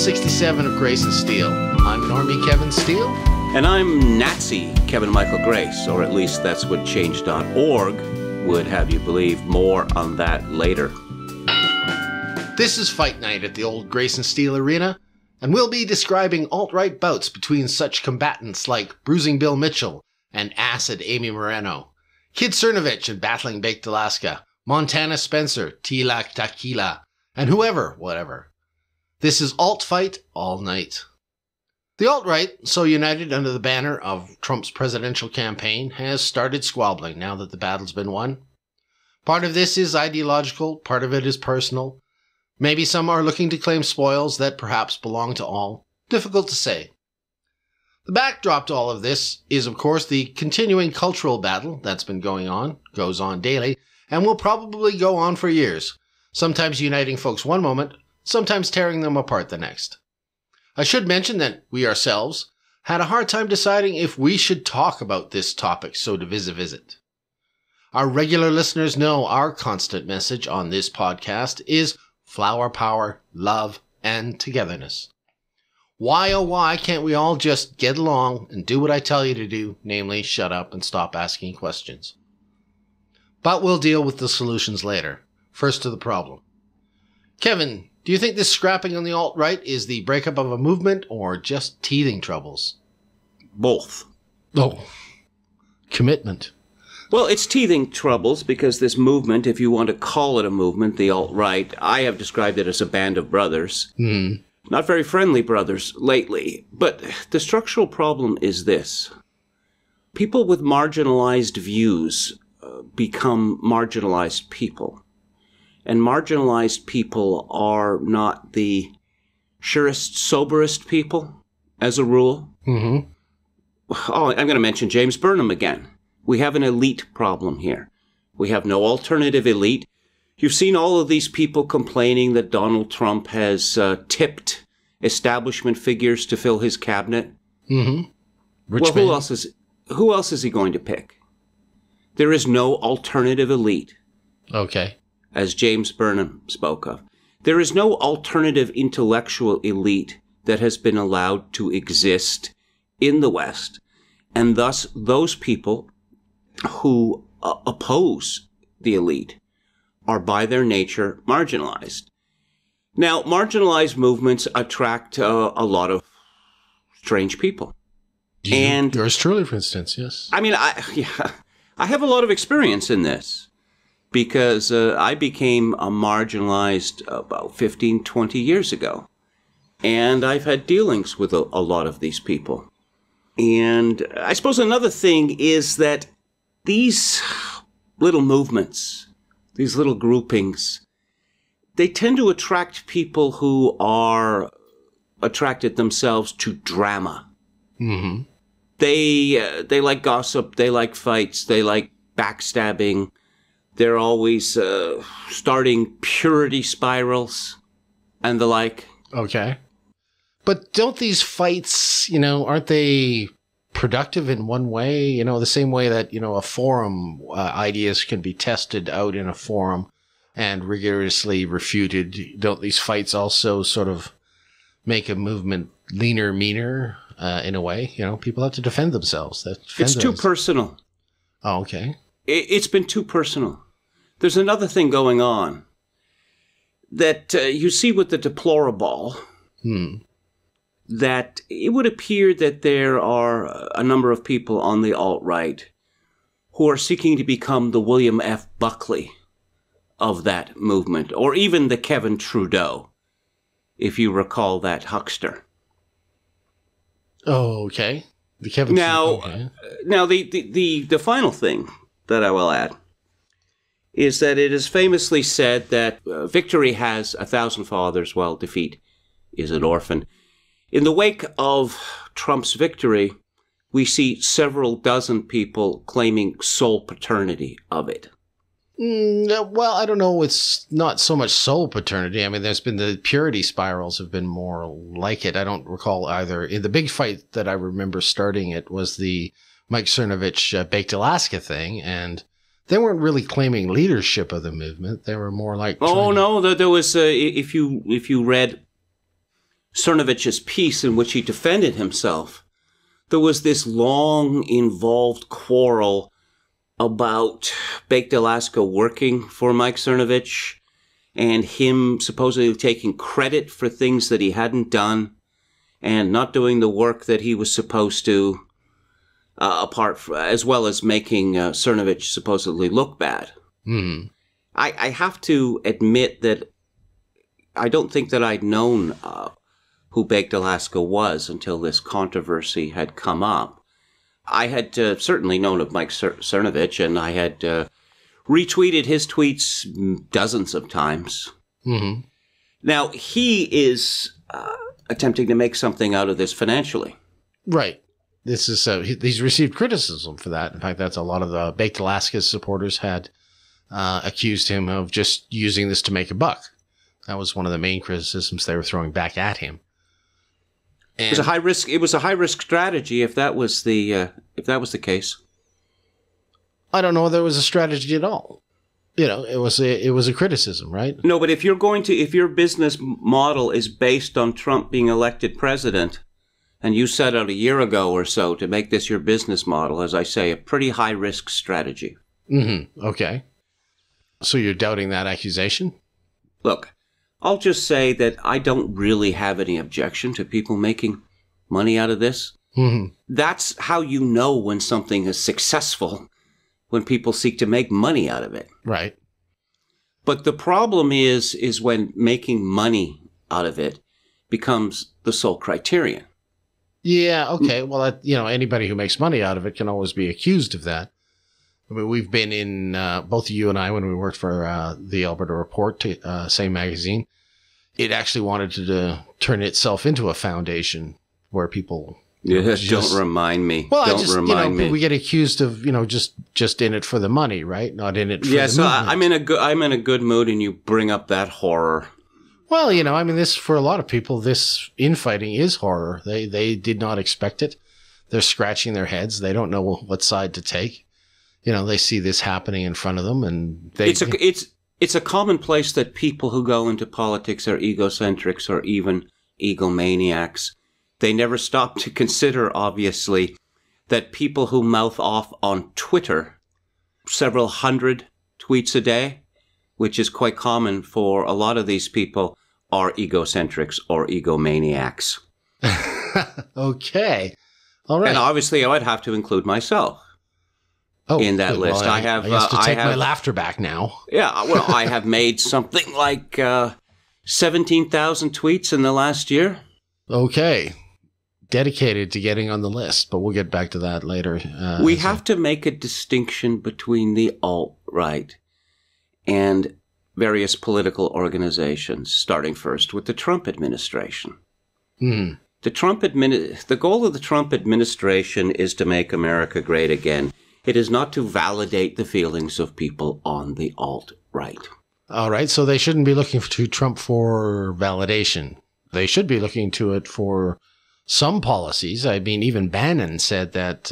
67 of Grace and Steel. I'm Normie Kevin Steele. And I'm Nazi Kevin Michael Grace, or at least that's what Change.org would have you believe. More on that later. This is Fight Night at the old Grace and Steel Arena, and we'll be describing alt-right bouts between such combatants like Bruising Bill Mitchell and Acid Amy Moreno, Kid Cernovich and Battling Baked Alaska, Montana Spencer, Tilak Tequila, and whatever. This is AltFight all night. The alt-right, so united under the banner of Trump's presidential campaign, has started squabbling now that the battle's been won. Part of this is ideological, part of it is personal. Maybe some are looking to claim spoils that perhaps belong to all. Difficult to say. The backdrop to all of this is, of course, the continuing cultural battle that's been goes on daily, and will probably go on for years, sometimes uniting folks one moment, sometimes tearing them apart the next. I should mention that we ourselves had a hard time deciding if we should talk about this topic so divisive. Our regular listeners know our constant message on this podcast is flower power, love, and togetherness. Why, oh why, can't we all just get along and do what I tell you to do, namely shut up and stop asking questions? But we'll deal with the solutions later. First to the problem. Kevin, do you think this scrapping on the alt-right is the breakup of a movement or just teething troubles? Both. Oh, commitment. Well, it's teething troubles because this movement, if you want to call it a movement, the alt-right, I have described it as a band of brothers. Not very friendly brothers lately. But the structural problem is this. People with marginalized views become marginalized people. And marginalized people are not the surest, soberest people, as a rule. Oh, I'm going to mention James Burnham again. We have an elite problem here. We have no alternative elite. You've seen all of these people complaining that Donald Trump has tipped establishment figures to fill his cabinet. Well, who else is he going to pick? There is no alternative elite. Okay. As James Burnham spoke of. There is no alternative intellectual elite that has been allowed to exist in the West, and thus those people who oppose the elite are by their nature marginalized. Now, marginalized movements attract a lot of strange people. Yours truly, for instance, yes. I mean, I have a lot of experience in this. Because I became a marginalized about 15, 20 years ago. And I've had dealings with a lot of these people. And I suppose another thing is that these little movements, these little groupings, they tend to attract people who are attracted themselves to drama. They like gossip, they like fights, they like backstabbing. They're always starting purity spirals and the like. Okay. But don't these fights, aren't they productive in one way? The same way that, a forum, ideas can be tested out in a forum and rigorously refuted. Don't these fights also sort of make a movement leaner, meaner in a way? People have to defend themselves. It's too personal. Oh, okay. It's been too personal. There's another thing going on that you see with the deplorable, that it would appear that there are a number of people on the alt-right who are seeking to become the William F. Buckley of that movement, or even the Kevin Trudeau, if you recall that huckster. Oh, okay. The Kevin Trudeau. Okay. Now, the final thing that I will add is that it is famously said that victory has 1,000 fathers while defeat is an orphan. In the wake of Trump's victory, we see several dozen people claiming sole paternity of it. Well, I don't know. It's not so much sole paternity. I mean, there's been the purity spirals have been more like it. I don't recall either. In the big fight that I remember starting it was the Mike Cernovich Baked Alaska thing, and they weren't really claiming leadership of the movement. They were more like... Oh, no, there was... if you read Cernovich's piece in which he defended himself, there was this long, involved quarrel about Baked Alaska working for Mike Cernovich and him supposedly taking credit for things that he hadn't done and not doing the work that he was supposed to, as well as making Cernovich supposedly look bad. Mm-hmm. I have to admit that I don't think that I'd known who Baked Alaska was until this controversy had come up. I had certainly known of Mike Cernovich, and I had retweeted his tweets dozens of times. Mm-hmm. Now, he is attempting to make something out of this financially. Right. This is he's received criticism for that. In fact, that's a lot of the Baked Alaska's supporters had accused him of just using this to make a buck. That was one of the main criticisms they were throwing back at him. And it was a high risk strategy if that was the case. I don't know if there was a strategy at all. You know, it was a criticism, right? No, but if your business model is based on Trump being elected president, and you set out a year ago or so to make this your business model, as I say, a pretty high risk strategy. Mm-hmm. Okay. So you're doubting that accusation? Look, I'll just say that I don't really have any objection to people making money out of this. Mm-hmm. That's how you know when something is successful, when people seek to make money out of it. Right. But the problem is when making money out of it becomes the sole criterion. Yeah, okay. Well, anybody who makes money out of it can always be accused of that. I mean, we've been in, both you and I, when we worked for the Alberta Report, same magazine, it actually wanted to turn itself into a foundation where people... don't remind me. Well, don't remind me. We get accused of, just in it for the money, right? Not in it for the so movement. I'm in a good mood, and you bring up that horror. Well, this, for a lot of people, this infighting is horror. They did not expect it. They're scratching their heads. They don't know what side to take. They see this happening in front of them, and it's a commonplace that people who go into politics are egocentrics or even egomaniacs. They never stop to consider, obviously, that people who mouth off on Twitter several hundred tweets a day, which is quite common for a lot of these people, are egocentrics or egomaniacs. Okay. All right. And obviously, I would have to include myself in that list. Well, I have to take my laughter back now. Yeah, well, I have made something like 17,000 tweets in the last year. Okay. Dedicated to getting on the list, but we'll get back to that later. We have to make a distinction between the alt-right and various political organizations, starting first with the Trump administration. Mm. The goal of the Trump administration is to make America great again. It is not to validate the feelings of people on the alt-right. All right, so they shouldn't be looking to Trump for validation. They should be looking to it for some policies. I mean, even Bannon said that,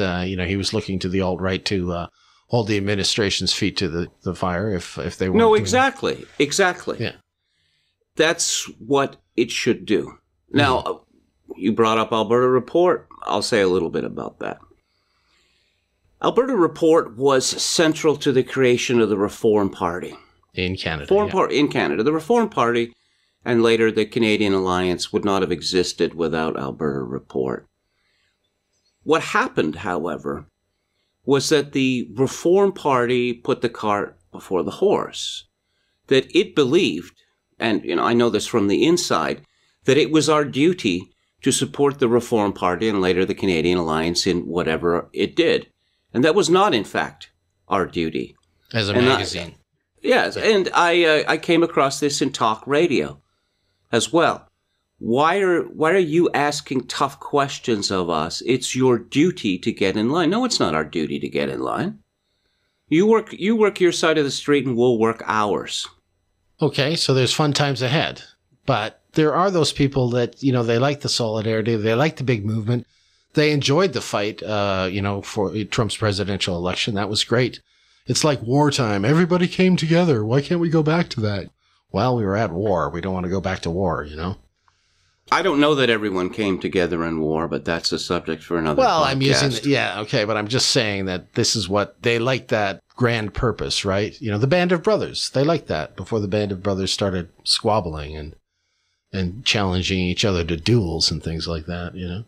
he was looking to the alt-right to hold the administration's feet to the fire if they want. No, exactly. Yeah. That's what it should do. Now, you brought up Alberta Report. I'll say a little bit about that. Alberta Report was central to the creation of the Reform Party. In Canada. In Canada. The Reform Party and later the Canadian Alliance would not have existed without Alberta Report. What happened, however, was that the Reform Party put the cart before the horse. That it believed, and I know this from the inside, that it was our duty to support the Reform Party and later the Canadian Alliance in whatever it did. And that was not, in fact, our duty. As a magazine. Yes, and I came across this in talk radio as well. Why are you asking tough questions of us? It's your duty to get in line. No, it's not our duty to get in line. You work your side of the street and we'll work ours. Okay, so there's fun times ahead. But there are those people that, they like the solidarity, they like the big movement. They enjoyed the fight, for Trump's presidential election. That was great. It's like wartime. Everybody came together. Why can't we go back to that? Well, we were at war. We don't want to go back to war, I don't know that everyone came together in war, but that's a subject for another podcast. I'm using, but I'm just saying that this is what they like, that grand purpose, right? You know, the Band of Brothers, they liked that before the Band of Brothers started squabbling and challenging each other to duels and things like that, you know?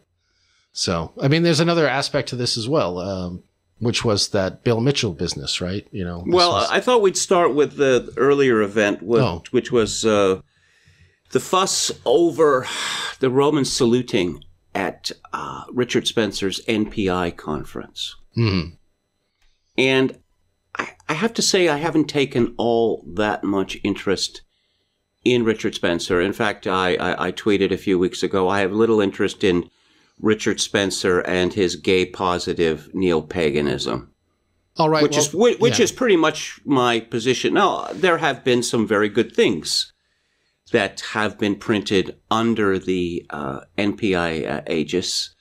So, I mean, there's another aspect to this as well, which was that Bill Mitchell business, right? You know. I thought we'd start with the earlier event, which was the fuss over the Romans saluting at Richard Spencer's NPI conference. Mm-hmm. And I have to say I haven't taken all that much interest in Richard Spencer. In fact, I tweeted a few weeks ago, I have little interest in Richard Spencer and his gay-positive neo-paganism. All right. Which is pretty much my position. Now, there have been some very good things that have been printed under the NPI aegis.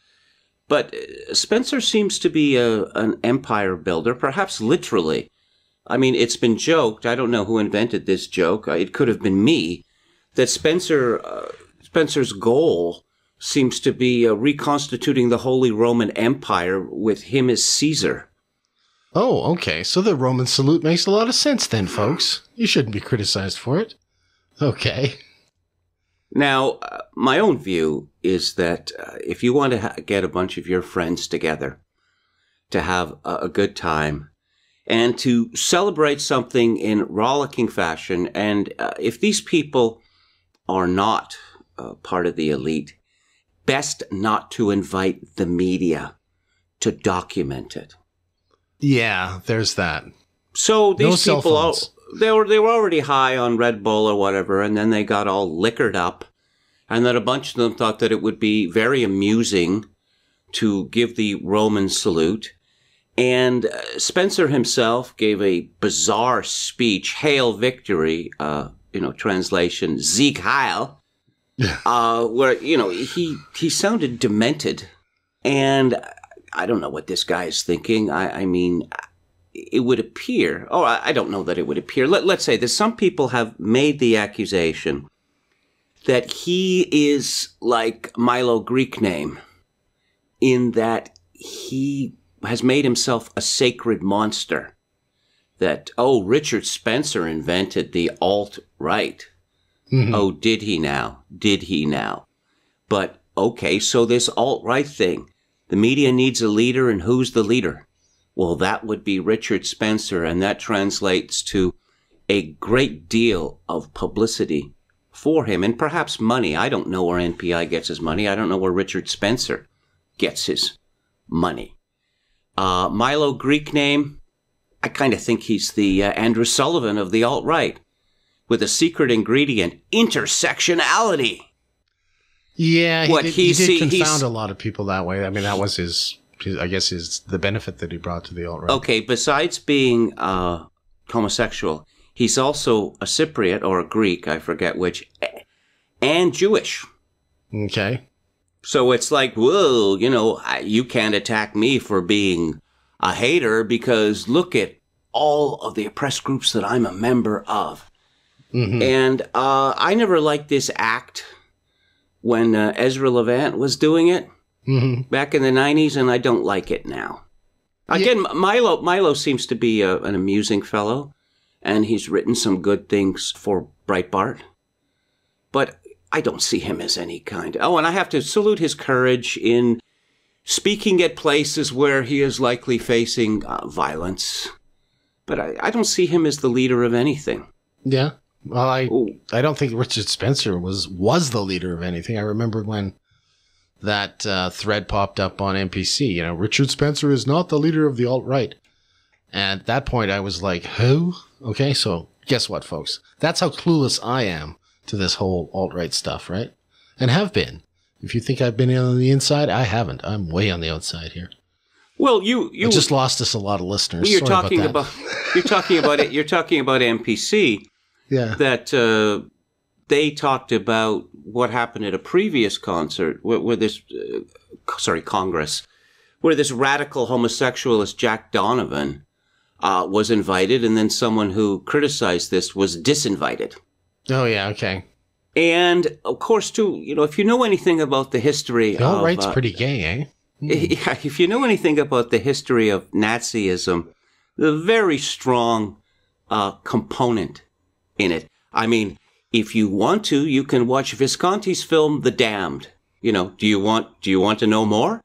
But Spencer seems to be an empire builder, perhaps literally. I mean, it's been joked, I don't know who invented this joke, it could have been me, that Spencer's goal seems to be reconstituting the Holy Roman Empire with him as Caesar. Oh, okay. So the Roman salute makes a lot of sense then, folks. You shouldn't be criticized for it. Okay. Now, my own view is that if you want to get a bunch of your friends together to have a good time and to celebrate something in rollicking fashion, and if these people are not part of the elite, best not to invite the media to document it. Yeah, there's that. So these people, they were already high on Red Bull or whatever, and then they got all liquored up, and then a bunch of them thought that it would be very amusing to give the Roman salute. And Spencer himself gave a bizarre speech, Hail Victory, translation, Sieg Heil, where, he sounded demented. And I don't know what this guy is thinking. I mean, it would appear, I don't know that it would appear. Let's say that some people have made the accusation that he is like Milo Greek name, in that he has made himself a sacred monster. That, Richard Spencer invented the AltRight. Mm-hmm. Oh, did he now? Did he now? But, okay, so this AltRight thing, the media needs a leader, and who's the leader? Well, that would be Richard Spencer, and that translates to a great deal of publicity for him, and perhaps money. I don't know where NPI gets his money. I don't know where Richard Spencer gets his money. Milo Greek name, I kind of think he's the Andrew Sullivan of the alt-right, with a secret ingredient, intersectionality. Yeah, he did confound a lot of people that way. I mean, that was the benefit that he brought to the alt-right. Okay, besides being homosexual, he's also a Cypriot or a Greek, I forget which, and Jewish. Okay. So it's like, whoa, you can't attack me for being a hater because look at all of the oppressed groups that I'm a member of. Mm-hmm. And I never liked this act when Ezra Levant was doing it back in the 90s, and I don't like it now. Again, Milo seems to be an amusing fellow, and he's written some good things for Breitbart. But I don't see him as any kind. And I have to salute his courage in speaking at places where he is likely facing violence. But I don't see him as the leader of anything. Yeah. Well, I don't think Richard Spencer was the leader of anything. I remember when that thread popped up on NPC, Richard Spencer is not the leader of the alt-right. And at that point, I was like, who? Okay, so guess what, folks? That's how clueless I am to this whole alt-right stuff, right? And have been. If you think I've been on the inside, I haven't. I'm way on the outside here. Well, you just lost us a lot of listeners. You're talking about NPC. Yeah. That they talked about what happened at a previous concert where this Congress, where this radical homosexualist Jack Donovan was invited, and then someone who criticized this was disinvited. Oh, yeah, okay. And, of course, too, if you know anything about the history the alt-right's pretty gay, eh? Yeah, if you know anything about the history of Nazism, the very strong component in it. I mean, if you want to, you can watch Visconti's film The Damned. Do you want to know more?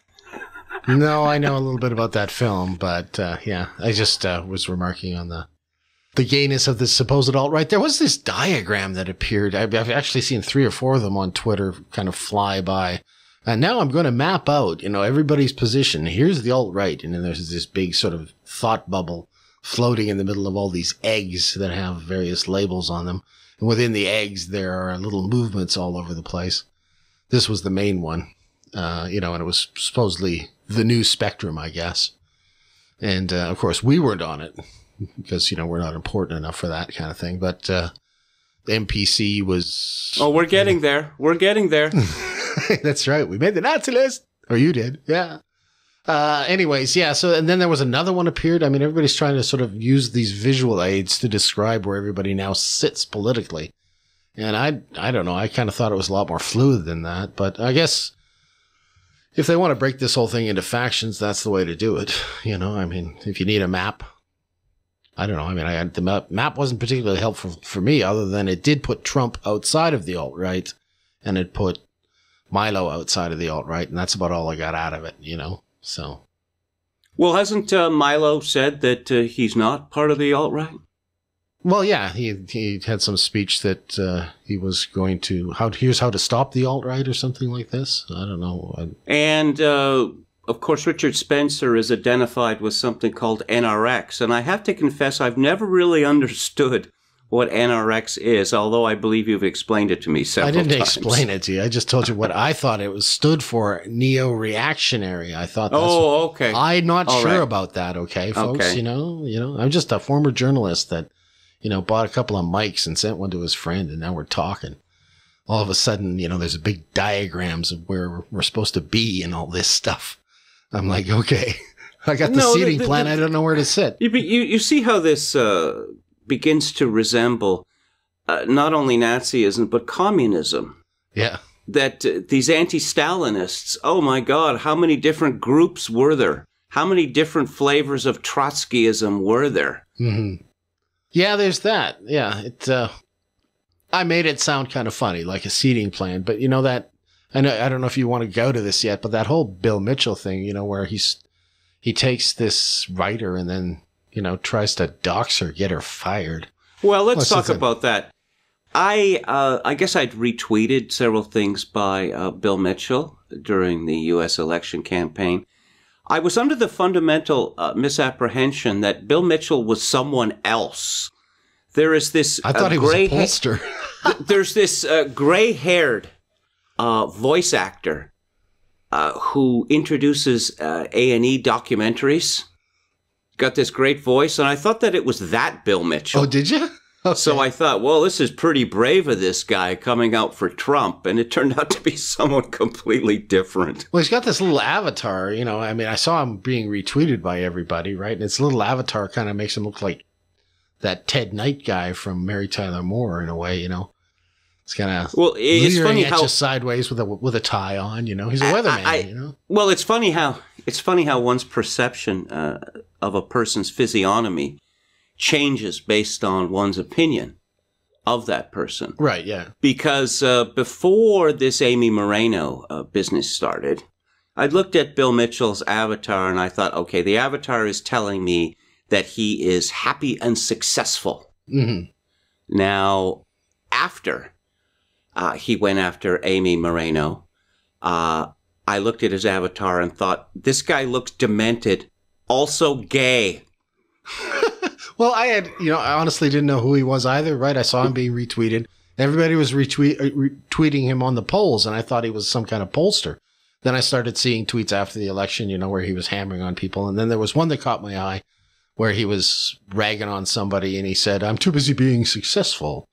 No, I know a little bit about that film, but yeah, I just was remarking on the gayness of this supposed alt-right. There was this diagram that appeared. I've actually seen 3 or 4 of them on Twitter kind of fly by. And now I'm going to map out, everybody's position. Here's the alt-right. And then there's this big sort of thought bubble floating in the middle of all these eggs that have various labels on them. And within the eggs, there are little movements all over the place. This was the main one, and it was supposedly the new spectrum, I guess. And, of course, we weren't on it because, we're not important enough for that kind of thing. But the MPC was... Oh, we're getting there. We're getting there. That's right. We made the Nazi list. Or you did. Yeah. Anyways, yeah. So, and then there was another one appeared. I mean, everybody's trying to sort of use these visual aids to describe where everybody now sits politically. And I don't know. I kind of thought it was a lot more fluid than that. But I guess if they want to break this whole thing into factions, that's the way to do it. I mean, if you need a map, I don't know. I mean, the map wasn't particularly helpful for me other than it did put Trump outside of the alt-right and it put Milo outside of the alt-right. And that's about all I got out of it, so. Well, hasn't Milo said that he's not part of the alt-right? Well, yeah, he had some speech that he was going to, here's how to stop the alt-right or something like this. I don't know. And, of course, Richard Spencer is identified with something called NRX. And I have to confess, I've never really understood what NRX is, although I believe you've explained it to me several times. I didn't explain it to you. I just told you what I thought it was stood for, neo-reactionary. I thought that's okay. I'm not sure about that, okay, folks? Okay. I'm just a former journalist that, bought a couple of mics and sent one to his friend, and now we're talking. All of a sudden, there's a big diagrams of where we're supposed to be and all this stuff. I'm like, okay, I got the seating plan. I don't know where to sit. You see how this begins to resemble not only Nazism, but communism. Yeah. That these anti-Stalinists, oh my God, how many different groups were there? How many different flavors of Trotskyism were there? Mm-hmm. Yeah, there's that. Yeah, I made it sound kind of funny, like a seating plan, but that, I don't know if you want to go to this yet, but that whole Bill Mitchell thing, where he takes this writer and then, tries to dox her, get her fired. Well, let's talk about that. I guess I'd retweeted several things by Bill Mitchell during the U.S. election campaign. I was under the fundamental misapprehension that Bill Mitchell was someone else. There is this... I thought he was a pollster. There's this gray-haired voice actor who introduces A&E documentaries. Got this great voice, and I thought that it was that Bill Mitchell. Oh, did you? Okay. So I thought, well, this is pretty brave of this guy coming out for Trump, and it turned out to be someone completely different. Well, he's got this little avatar, I mean, I saw him being retweeted by everybody, right? And his little avatar kind of makes him look like that Ted Knight guy from Mary Tyler Moore in a way, It's kind of it's funny how sideways with a tie on, He's a weatherman, Well, it's funny how one's perception of a person's physiognomy changes based on one's opinion of that person. Right, yeah. Because before this Amy Moreno business started, I looked at Bill Mitchell's avatar and I thought, okay, the avatar is telling me that he is happy and successful. Mm-hmm. Now, after he went after Amy Moreno, I looked at his avatar and thought, this guy looks demented, also gay. Well, I honestly didn't know who he was either, right? I saw him being retweeted. Everybody was retweeting him on the polls, and I thought he was some kind of pollster. Then I started seeing tweets after the election, where he was hammering on people. And then there was one that caught my eye where he was ragging on somebody, and he said, I'm too busy being successful,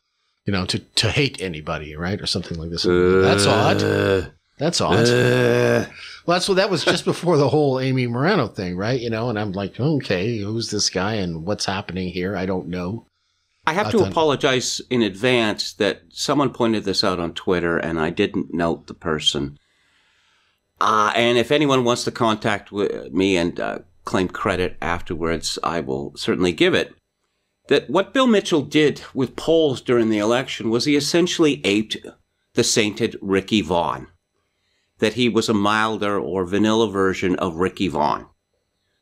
to hate anybody, right? Or something like this. That's odd. That's odd. Well, that was just before the whole Amy Moreno thing, right? And I'm like, okay, who's this guy and what's happening here? I don't know. I have to apologize in advance that someone pointed this out on Twitter and I didn't note the person. And if anyone wants to contact me and claim credit afterwards, I will certainly give it. That what Bill Mitchell did with polls during the election was he essentially aped the sainted Ricky Vaughn. That he was a milder or vanilla version of Ricky Vaughn.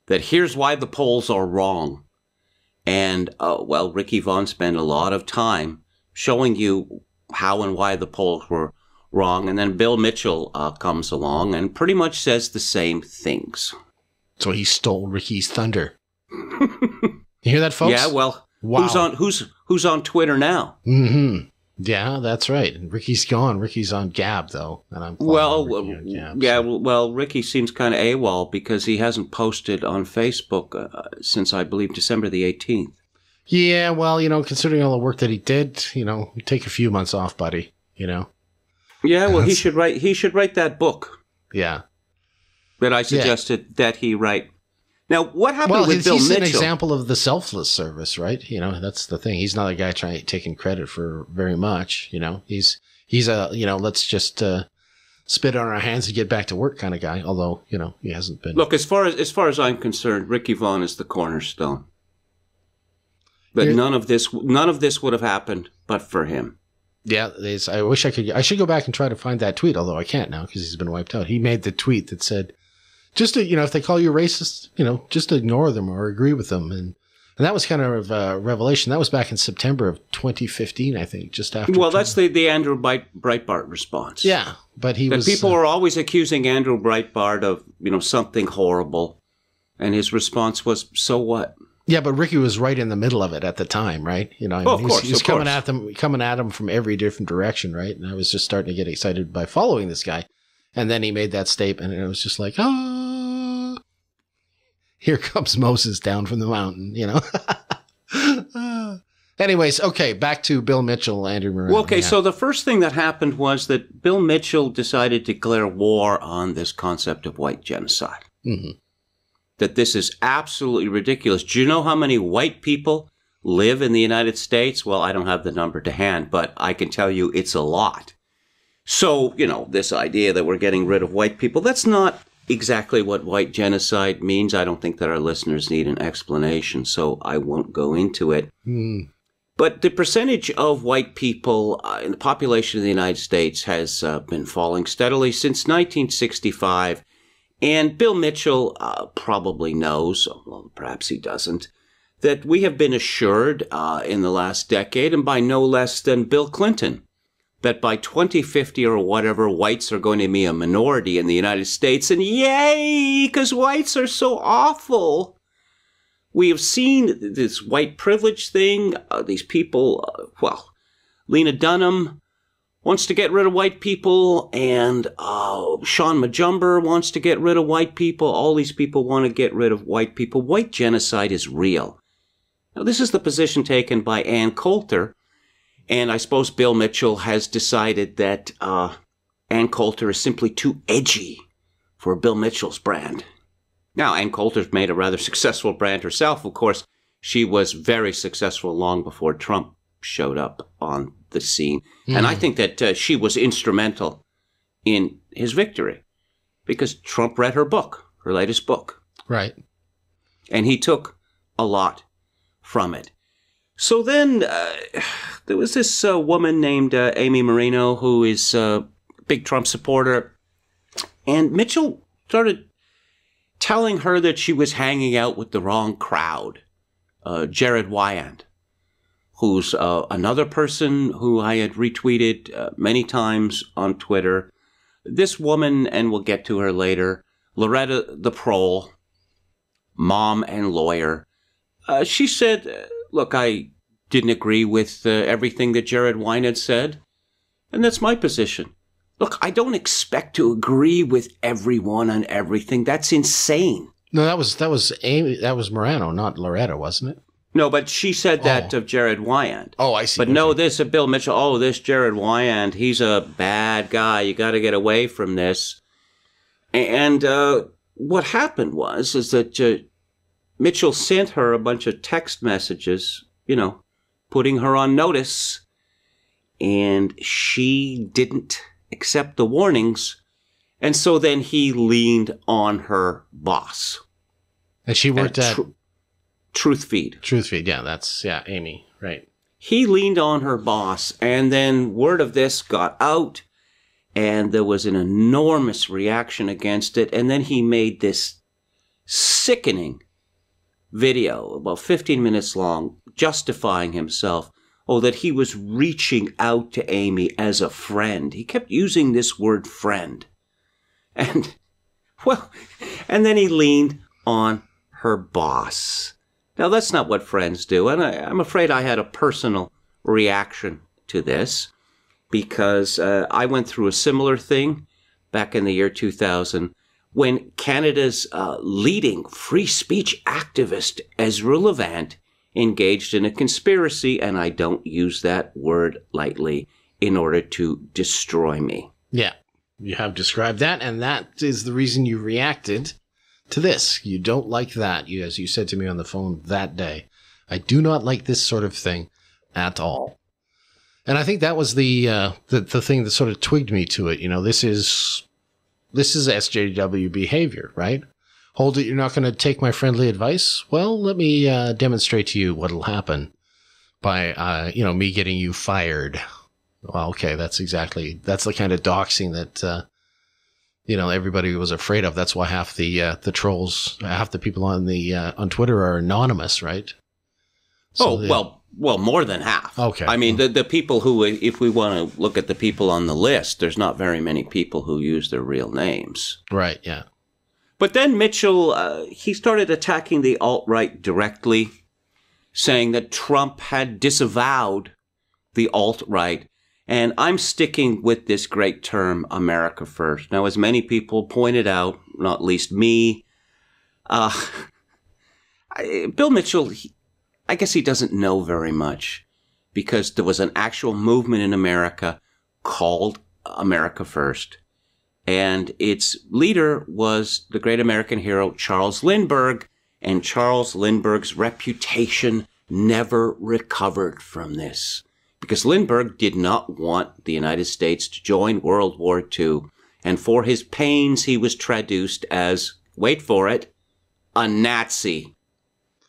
That here's why the polls are wrong. And, well, Ricky Vaughn spent a lot of time showing you how and why the polls were wrong. And then Bill Mitchell comes along and pretty much says the same things. So he stole Ricky's thunder. You hear that, folks? Yeah, well, wow. who's on Twitter now? Mm-hmm. Yeah, that's right. Ricky's gone. Ricky's on Gab, though. And I'm Ricky seems kind of AWOL because he hasn't posted on Facebook since, I believe, December the 18th. Yeah, well, considering all the work that he did, take a few months off, buddy, Yeah, well, he should write that book. Yeah. That I suggested that he write. Now, what happened with Bill Mitchell? He's an example of the selfless service, right? That's the thing. He's not a guy taking credit for very much. He's a let's just spit on our hands and get back to work kind of guy. Although he hasn't been. Look, as far as I'm concerned, Ricky Vaughn is the cornerstone. But none of this would have happened but for him. Yeah, I wish I could. I should go back and try to find that tweet, although I can't now because he's been wiped out. He made the tweet that said, just to, if they call you racist, just ignore them or agree with them. And that was kind of a revelation. That was back in September of 2015, I think, just after. Well, that's the Andrew Breitbart response. Yeah, but people were always accusing Andrew Breitbart of, something horrible. And his response was, so what? Yeah, but Ricky was right in the middle of it at the time, right? Of course, he was coming at him from every different direction, right? And I was just starting to get excited by following this guy. And then he made that statement, and it was just like, here comes Moses down from the mountain, Anyways, okay, back to Bill Mitchell, Andrew Moreno. Well, okay, so the first thing that happened was that Bill Mitchell decided to declare war on this concept of white genocide. Mm-hmm. That this is absolutely ridiculous. Do you know how many white people live in the United States? Well, I don't have the number to hand, but I can tell you it's a lot. So, this idea that we're getting rid of white people, that's not exactly what white genocide means. I don't think that our listeners need an explanation, so I won't go into it. Mm. But the percentage of white people in the population of the United States has been falling steadily since 1965. And Bill Mitchell probably knows, well, perhaps he doesn't, that we have been assured in the last decade, and by no less than Bill Clinton, that by 2050 or whatever, whites are going to be a minority in the United States. And yay, because whites are so awful. We have seen this white privilege thing. These people, Lena Dunham wants to get rid of white people, and Sean Majumber wants to get rid of white people. All these people want to get rid of white people. White genocide is real. Now, this is the position taken by Ann Coulter, and I suppose Bill Mitchell has decided that Ann Coulter is simply too edgy for Bill Mitchell's brand. Now, Ann Coulter's made a rather successful brand herself. Of course, she was very successful long before Trump showed up on the scene. Mm. And I think that she was instrumental in his victory because Trump read her book, her latest book. Right. And he took a lot from it. So then there was this woman named Amy Marino who is a big Trump supporter. And Mitchell started telling her that she was hanging out with the wrong crowd. Jared Wyand, who's another person who I had retweeted many times on Twitter. This woman, and we'll get to her later, Loretta the Prole, mom and lawyer, she said, look, I didn't agree with everything that Jared Wyand said, and that's my position. Look, I don't expect to agree with everyone on everything. That's insane. No, that was Amy. That was Morano, not Loretta, wasn't it? No, but she said that of Jared Wyand. Oh, I see. But no, this of Bill Mitchell. Oh, this Jared Wyand, he's a bad guy. You got to get away from this. And what happened is that Mitchell sent her a bunch of text messages, putting her on notice, and she didn't accept the warnings, and so then he leaned on her boss. And she worked at Truth Feed. Truth Feed, yeah, that's, Amy, right. He leaned on her boss, and then word of this got out, and there was an enormous reaction against it, and then he made this sickening video, about 15 minutes long, justifying himself, that he was reaching out to Amy as a friend. He kept using this word friend. And then he leaned on her boss. Now, that's not what friends do, and I'm afraid I had a personal reaction to this, because I went through a similar thing back in the year 2000 when Canada's leading free speech activist, Ezra Levant, engaged in a conspiracy, and I don't use that word lightly, in order to destroy me. Yeah, you have described that, and that is the reason you reacted to this. You don't like that, as you said to me on the phone that day. I do not like this sort of thing at all. And I think that was the thing that sort of twigged me to it. This is SJW behavior, right? Hold it, you're not going to take my friendly advice? Well, let me demonstrate to you what'll happen by, me getting you fired. Well, okay, that's the kind of doxing that, everybody was afraid of. That's why half the trolls, half the people on Twitter are anonymous, right? So well, more than half. Okay. I mean, the people who, if we want to look at the people on the list, there's not very many people who use their real names. Right, yeah. But then Mitchell, he started attacking the alt-right directly, saying that Trump had disavowed the alt-right. And I'm sticking with this great term, America First. Now, as many people pointed out, not least me, Bill Mitchell, I guess he doesn't know very much, because there was an actual movement in America called America First. And its leader was the great American hero, Charles Lindbergh. And Charles Lindbergh's reputation never recovered from this, because Lindbergh did not want the United States to join World War II. And for his pains, he was traduced as, wait for it, a Nazi.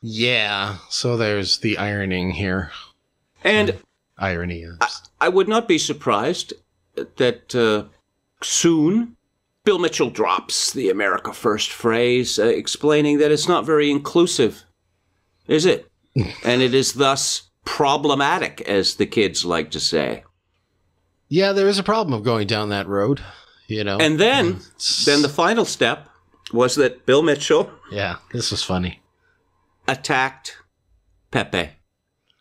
Yeah, so there's the ironing here. And irony. I would not be surprised that soon Bill Mitchell drops the America First phrase, explaining that it's not very inclusive, is it? And it is thus problematic, as the kids like to say. Yeah, there is a problem of going down that road, And then the final step was that Bill Mitchell... Yeah, this was funny. ...attacked Pepe.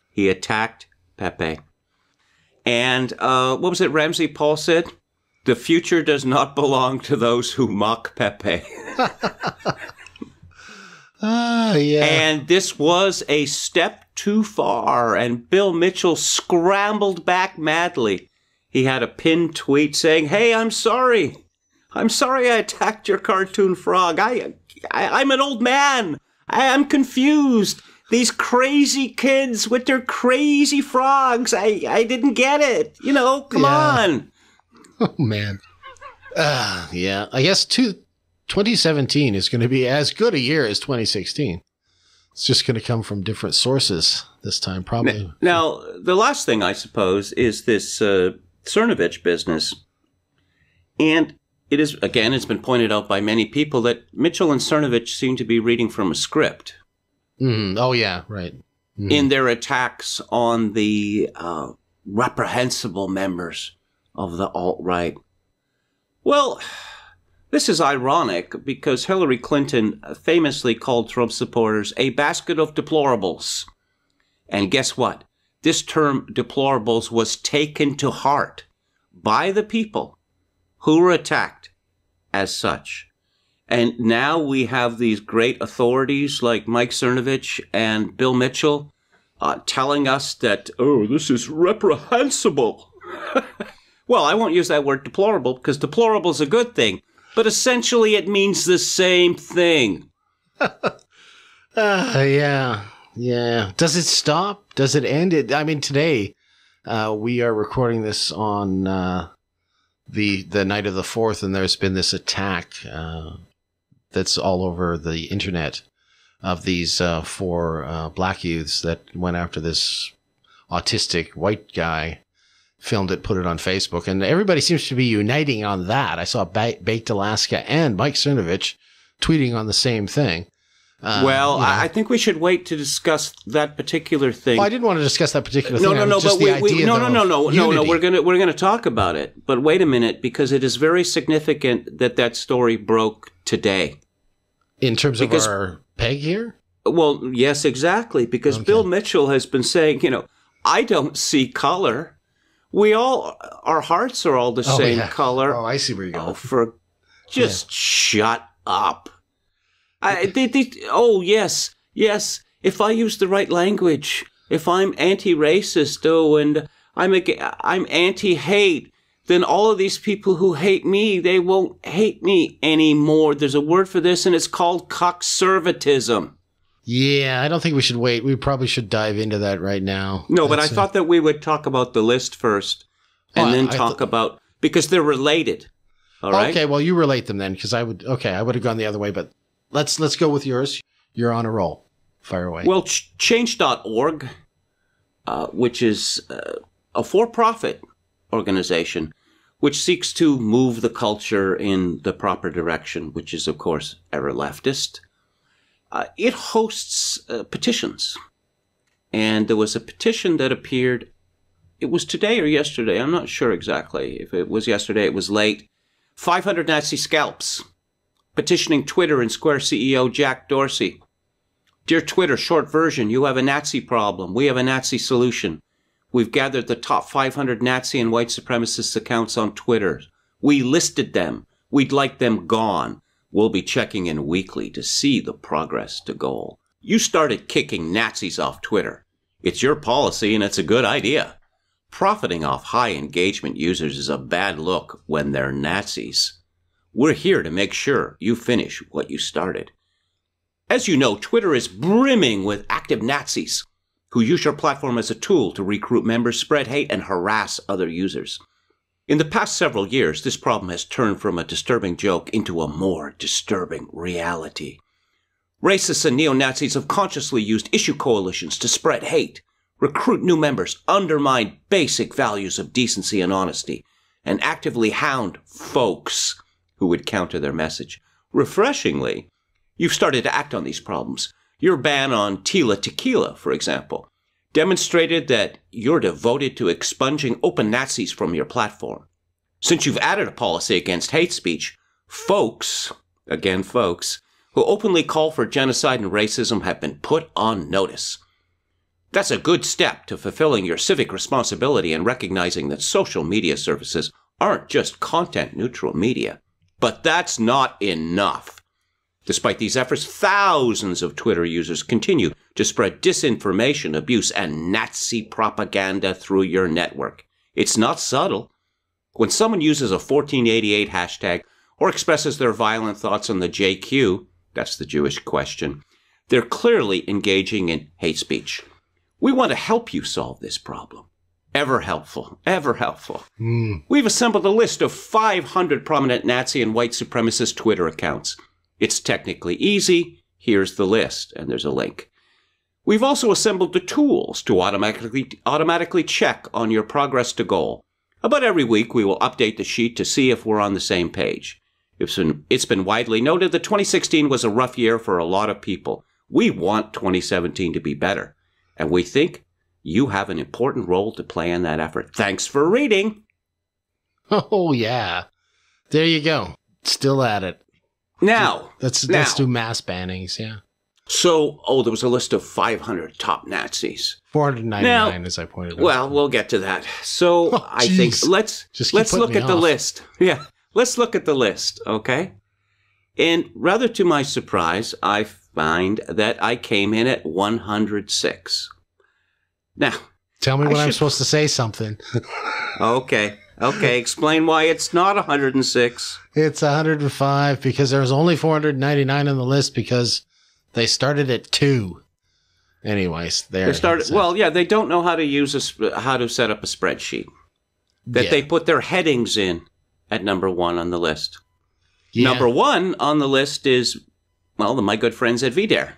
He attacked Pepe. And what was it Ramsey Paul said? The future does not belong to those who mock Pepe. Yeah. And this was a step too far, and Bill Mitchell scrambled back madly. He had a pinned tweet saying, "Hey, I'm sorry. I'm sorry I attacked your cartoon frog. I'm an old man. I'm confused. These crazy kids with their crazy frogs. I didn't get it. Come on." Oh, man. Yeah. I guess 2017 is going to be as good a year as 2016. It's just going to come from different sources this time, probably. Now, the last thing, I suppose, is this Cernovich business. And it is, again, it's been pointed out by many people that Mitchell and Cernovich seem to be reading from a script. Mm-hmm. Oh, yeah, right. Mm-hmm. In their attacks on the reprehensible members of the alt-right. Well, this is ironic because Hillary Clinton famously called Trump supporters a basket of deplorables. And guess what? This term deplorables was taken to heart by the people who were attacked as such. And now we have these great authorities like Mike Cernovich and Bill Mitchell telling us that, this is reprehensible. Well, I won't use that word deplorable because deplorable is a good thing, but essentially it means the same thing. Yeah. Yeah. Does it stop? Does it end? I mean, today we are recording this on the night of the 4th, and there's been this attack that's all over the internet of these 4 black youths that went after this autistic white guy, filmed it, put it on Facebook, and everybody seems to be uniting on that. I saw Baked Alaska and Mike Cernovich tweeting on the same thing. I think we should wait to discuss that particular thing. Well, I didn't want to discuss that particular thing. No. We're going to talk about it. But wait a minute, because it is very significant that story broke today. In terms of our peg here? Well, yes, exactly. Because Bill Mitchell has been saying, I don't see color. Our hearts are all the same color. Oh, I see where you're going. Shut up. Yes. If I use the right language, if I'm anti-racist, and I'm anti-hate, then all of these people who hate me, they won't hate me anymore. There's a word for this, and it's called cockservatism. Yeah, I don't think we should wait. We probably should dive into that right now. No, but I thought that we would talk about the list first, and then talk about, because they're related. All right. Okay, well, you relate them then, because I would have gone the other way, but let's go with yours. You're on a roll. Fire away. Well, change.org, which is a for-profit organization which seeks to move the culture in the proper direction, which is, of course, ever leftist. It hosts petitions. And there was a petition that appeared, it was today or yesterday, I'm not sure exactly. If it was yesterday, it was late. 500 Nazi scalps petitioning Twitter and Square CEO Jack Dorsey. Dear Twitter, short version, you have a Nazi problem. We have a Nazi solution. We've gathered the top 500 Nazi and white supremacist accounts on Twitter. We listed them. We'd like them gone. We'll be checking in weekly to see the progress to goal. You started kicking Nazis off Twitter. It's your policy and it's a good idea. Profiting off high engagement users is a bad look when they're Nazis. We're here to make sure you finish what you started. As you know, Twitter is brimming with active Nazis who use your platform as a tool to recruit members, spread hate, and harass other users. In the past several years, this problem has turned from a disturbing joke into a more disturbing reality. Racists and neo-Nazis have consciously used issue coalitions to spread hate, recruit new members, undermine basic values of decency and honesty, and actively hound folks who would counter their message. Refreshingly, you've started to act on these problems. Your ban on Tila Tequila, for example, demonstrated that you're devoted to expunging open Nazis from your platform. Since you've added a policy against hate speech, folks, again folks, who openly call for genocide and racism have been put on notice. That's a good step to fulfilling your civic responsibility and recognizing that social media services aren't just content-neutral media. But that's not enough. Despite these efforts, thousands of Twitter users continue to spread disinformation, abuse, and Nazi propaganda through your network. It's not subtle. When someone uses a 1488 hashtag or expresses their violent thoughts on the JQ, that's the Jewish question, they're clearly engaging in hate speech. We want to help you solve this problem. Ever helpful, ever helpful. We've assembled a list of 500 prominent Nazi and white supremacist Twitter accounts. It's technically easy. Here's the list, and there's a link. We've also assembled the tools to automatically check on your progress to goal. About every week, we will update the sheet to see if we're on the same page. It's been widely noted that 2016 was a rough year for a lot of people. We want 2017 to be better, and we think you have an important role to play in that effort. Thanks for reading. Oh, yeah. There you go. Still at it. Now, let's do mass bannings, yeah. So, there was a list of 500 top Nazis. 499, as I pointed out. Well, we'll get to that. So, I think let's look at the list. Yeah, let's look at the list, okay? And rather to my surprise, I find that I came in at 106. Now, tell me when I'm supposed to say something. Okay, explain why it's not 106. It's 105 because there's only 499 on the list because they started at 2. Anyways, they started. Well, yeah, they don't know how to how to set up a spreadsheet that they put their headings in at number 1 on the list. Yeah. Number 1 on the list is, well, my good friends at VDare.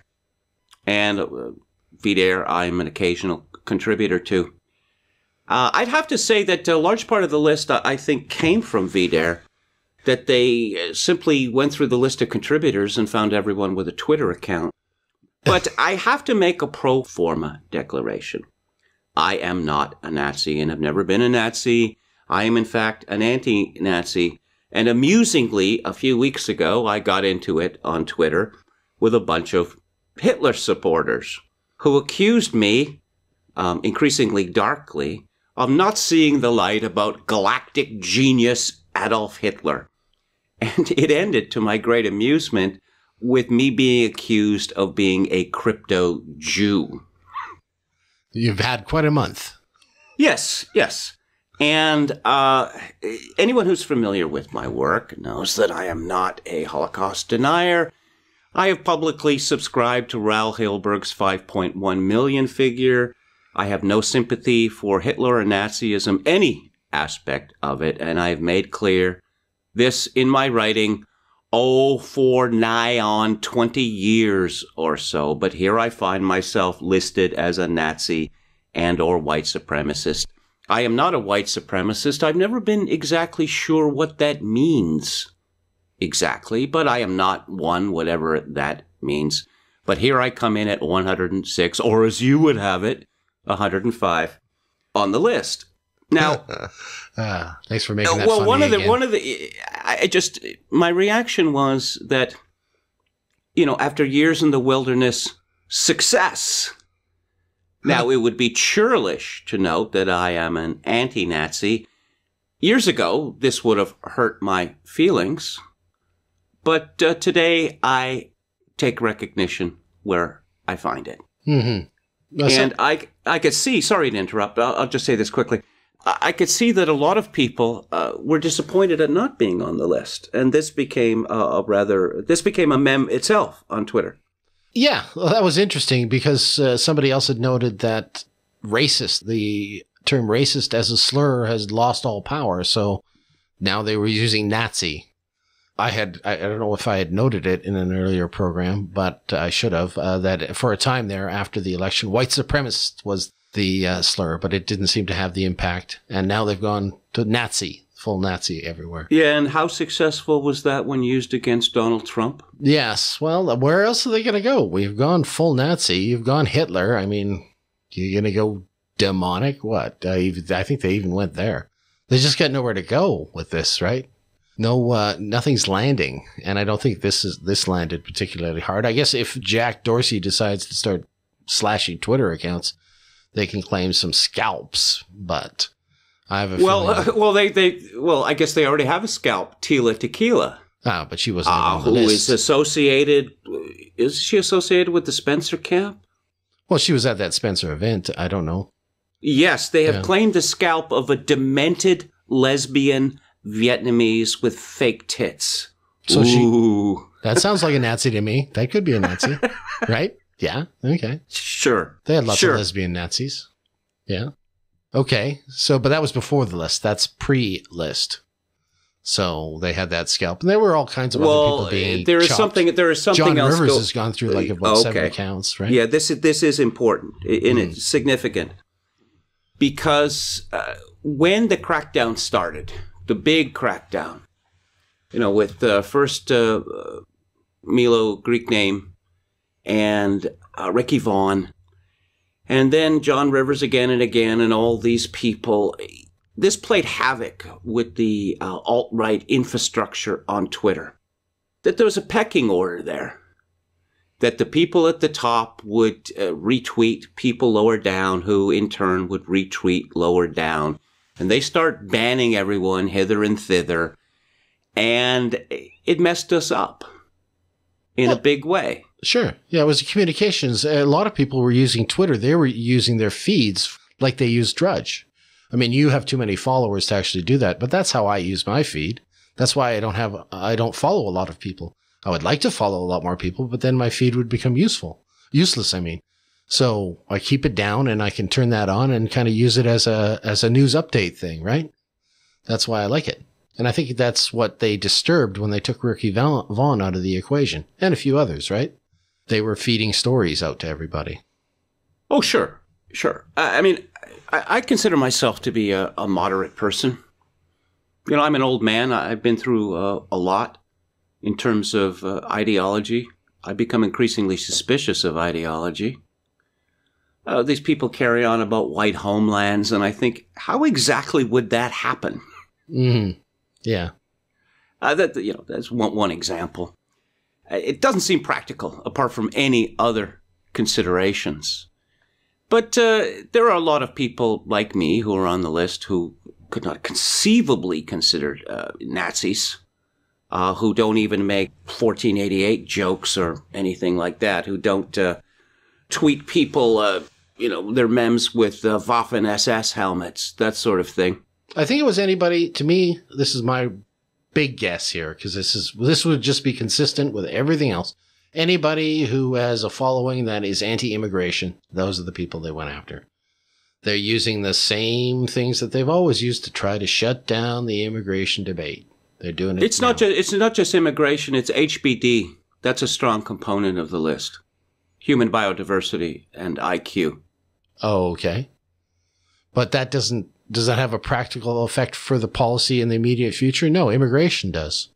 And VDare, I'm an occasional contributor to. I'd have to say that a large part of the list, I think, came from VDare, that they simply went through the list of contributors and found everyone with a Twitter account. But I have to make a pro forma declaration. I am not a Nazi and have never been a Nazi. I am, in fact, an anti-Nazi. And amusingly, a few weeks ago, I got into it on Twitter with a bunch of Hitler supporters who accused me, increasingly darkly, of not seeing the light about galactic genius Adolf Hitler. And it ended, to my great amusement, with me being accused of being a crypto Jew. You've had quite a month. Yes. And anyone who's familiar with my work knows that I am not a Holocaust denier. I have publicly subscribed to Raoul Hilberg's 5.1 million figure. I have no sympathy for Hitler or Nazism, any aspect of it, and I have made clear this in my writing, for nigh on 20 years or so. But here I find myself listed as a Nazi and or white supremacist. I am not a white supremacist. I've never been exactly sure what that means exactly, but I am not one, whatever that means. But here I come in at 106, or as you would have it, 105 on the list. Now, thanks for making that well, funny my reaction was that, after years in the wilderness, success. Now, it would be churlish to note that I am an anti-Nazi. Years ago, this would have hurt my feelings. But today, I take recognition where I find it. Mm-hmm. And I could see, sorry to interrupt, I'll just say this quickly. I could see that a lot of people were disappointed at not being on the list. And this became a meme itself on Twitter. Yeah, well, that was interesting because somebody else had noted that the term racist as a slur has lost all power. So now they were using Nazi. I don't know if I had noted it in an earlier program, but I should have, that for a time there after the election, white supremacist was the slur, but it didn't seem to have the impact. And now they've gone to Nazi, full Nazi everywhere. Yeah, and how successful was that when used against Donald Trump? Yes, well, where else are they going to go? We've gone full Nazi. You've gone Hitler. I mean, you're going to go demonic? What? I think they even went there. They just got nowhere to go with this, right? No, nothing's landing, and I don't think this landed particularly hard. I guess if Jack Dorsey decides to start slashing Twitter accounts, they can claim some scalps. But I have a feeling. I guess they already have a scalp, Tila Tequila. Oh, but she wasn't on the who list. Is associated? Is she associated with the Spencer camp? Well, she was at that Spencer event. I don't know. Yes, they have claimed the scalp of a demented lesbian Vietnamese with fake tits. So that sounds like a Nazi to me. That could be a Nazi, right? Yeah. Okay. Sure. They had lots of lesbian Nazis. Yeah. Okay. So, but that was before the list. That's pre-list. So they had that scalp, and there were all kinds of other people being there is chopped. something John else. Rivers has gone through like about 7 accounts, right? Yeah. This is important and it's significant because when the crackdown started. The big crackdown, with the first Milo Greek name and Ricky Vaughn, and then John Rivers again and again, and all these people. This played havoc with the alt-right infrastructure on Twitter. That there was a pecking order there. That the people at the top would retweet people lower down, who in turn would retweet lower down. And they start banning everyone hither and thither. And it messed us up in a big way. Sure. Yeah, it was communications. A lot of people were using Twitter. They were using their feeds like they use Drudge. I mean, you have too many followers to actually do that, but that's how I use my feed. That's why I don't follow a lot of people. I would like to follow a lot more people, but then my feed would become useless. So I keep it down and I can turn that on and kind of use it as a news update thing, right? That's why I like it. And I think that's what they disturbed when they took Ricky Vaughn out of the equation, and a few others, right? They were feeding stories out to everybody. Oh, sure. Sure. I mean, I consider myself to be a moderate person. You know, I'm an old man. I've been through a lot in terms of ideology. I've become increasingly suspicious of ideology. These people carry on about white homelands, and I think, how exactly would that happen? Mm-hmm. Yeah. That's one example. It doesn't seem practical, apart from any other considerations. But there are a lot of people like me who are on the list who could not conceivably consider Nazis, who don't even make 1488 jokes or anything like that, who don't tweet people, their memes with Waffen-SS helmets, that sort of thing. I think it was anybody, to me, this is my big guess here, because this would just be consistent with everything else. Anybody who has a following that is anti-immigration, those are the people they went after. They're using the same things that they've always used to try to shut down the immigration debate. They're doing it. It's not just immigration, it's HBD. That's a strong component of the list. Human biodiversity and IQ. Oh, okay. But does that have a practical effect for the policy in the immediate future? No, immigration does.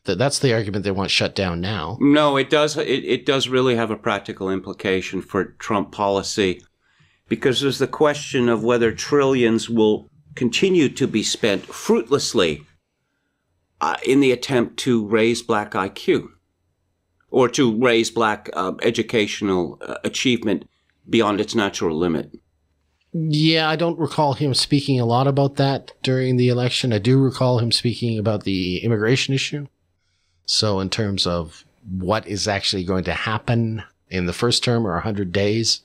That's the argument they want shut down now. No, it does. It does really have a practical implication for Trump policy, because there's the question of whether trillions will continue to be spent fruitlessly in the attempt to raise black IQ or to raise black educational achievement beyond its natural limit. Yeah, I don't recall him speaking a lot about that during the election. I do recall him speaking about the immigration issue. So in terms of what is actually going to happen in the first term or 100 days,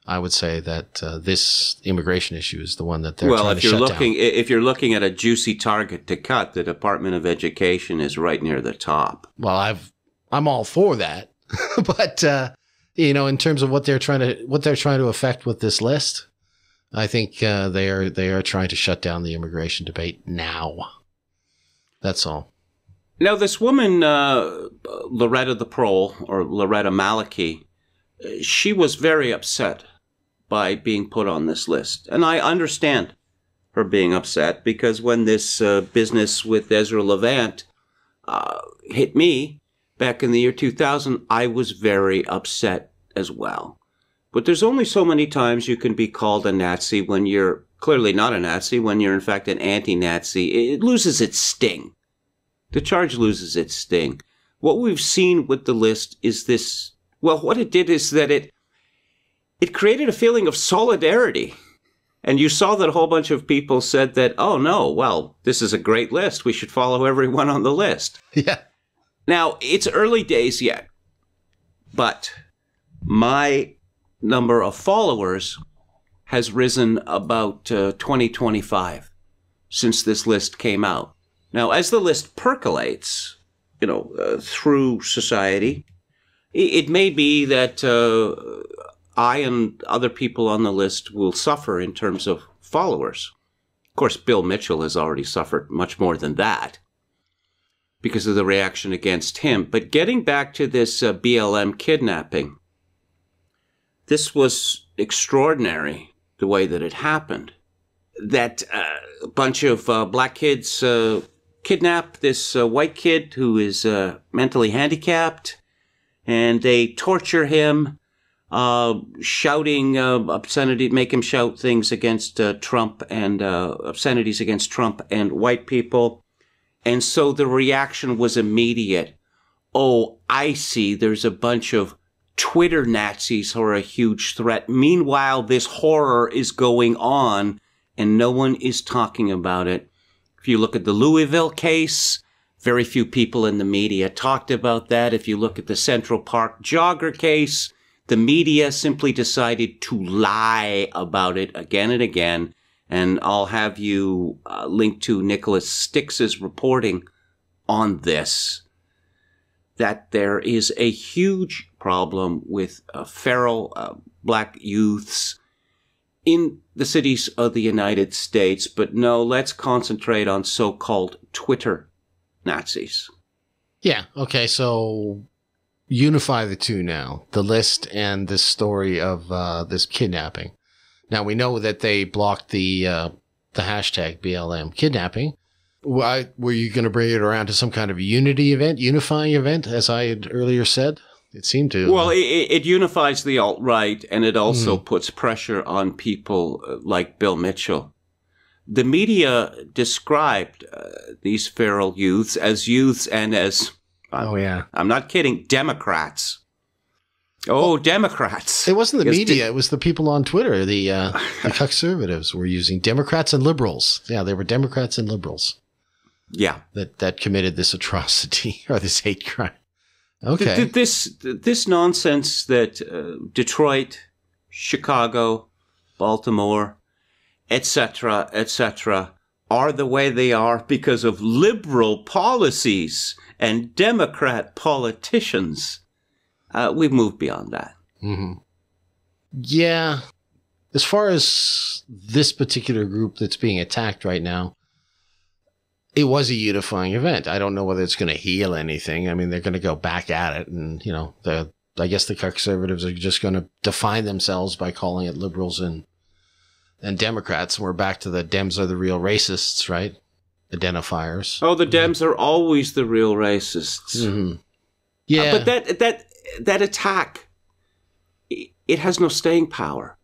I would say that this immigration issue is the one that they're trying to shut down. If you're looking at a juicy target to cut, the Department of Education is right near the top. Well, I'm all for that, but in terms of what they're trying to affect with this list, I think they are trying to shut down the immigration debate now. That's all. Now, this woman, Loretta the Prole, or Loretta Maliki, she was very upset by being put on this list. And I understand her being upset, because when this business with Ezra Levant hit me back in the year 2000, I was very upset as well. But there's only so many times you can be called a Nazi when you're clearly not a Nazi, when you're in fact an anti-Nazi. It loses its sting. The charge loses its sting. What we've seen with the list is this. Well, what it did is that it created a feeling of solidarity. And you saw that a whole bunch of people said that, oh, no, well, this is a great list. We should follow everyone on the list. Yeah. Now, it's early days yet, but my number of followers has risen about 20-25 since this list came out. Now, as the list percolates, through society, it may be that I and other people on the list will suffer in terms of followers. Of course, Bill Mitchell has already suffered much more than that because of the reaction against him. But getting back to this BLM kidnapping, this was extraordinary, the way that it happened. That a bunch of black kids kidnap this white kid who is mentally handicapped, and they torture him, shouting obscenity, make him shout things against Trump and obscenities against Trump and white people. And so the reaction was immediate. Oh, I see. There's a bunch of Twitter Nazis who are a huge threat. Meanwhile, this horror is going on and no one is talking about it. If you look at the Louisville case, very few people in the media talked about that. If you look at the Central Park jogger case, the media simply decided to lie about it again and again. And I'll have you link to Nicholas Sticks's reporting on this, that there is a huge problem with feral black youths in the cities of the United States. But no, let's concentrate on so-called Twitter Nazis. Yeah, okay, so unify the two now, the list and this story of this kidnapping. Now, we know that they blocked the hashtag BLM kidnapping. Were you going to bring it around to some kind of unifying event, as I had earlier said? It seemed to. Well, it unifies the alt-right, and it also puts pressure on people like Bill Mitchell. The media described these feral youths and as, I'm not kidding, Democrats. Oh, Democrats. It wasn't the media. It was the people on Twitter. The conservatives were using Democrats and liberals. Yeah, they were Democrats and liberals. Yeah. That committed this atrocity or this hate crime. Okay. This nonsense that Detroit, Chicago, Baltimore, etc., are the way they are because of liberal policies and Democrat politicians. We've moved beyond that. Mm-hmm. Yeah. As far as this particular group that's being attacked right now, it was a unifying event. I don't know whether it's going to heal anything. I mean, they're going to go back at it. And, I guess the conservatives are just going to define themselves by calling it liberals and Democrats. We're back to the Dems are the real racists, right? Identifiers. Oh, the Dems are always the real racists. Mm-hmm. Yeah. But that attack, it has no staying power.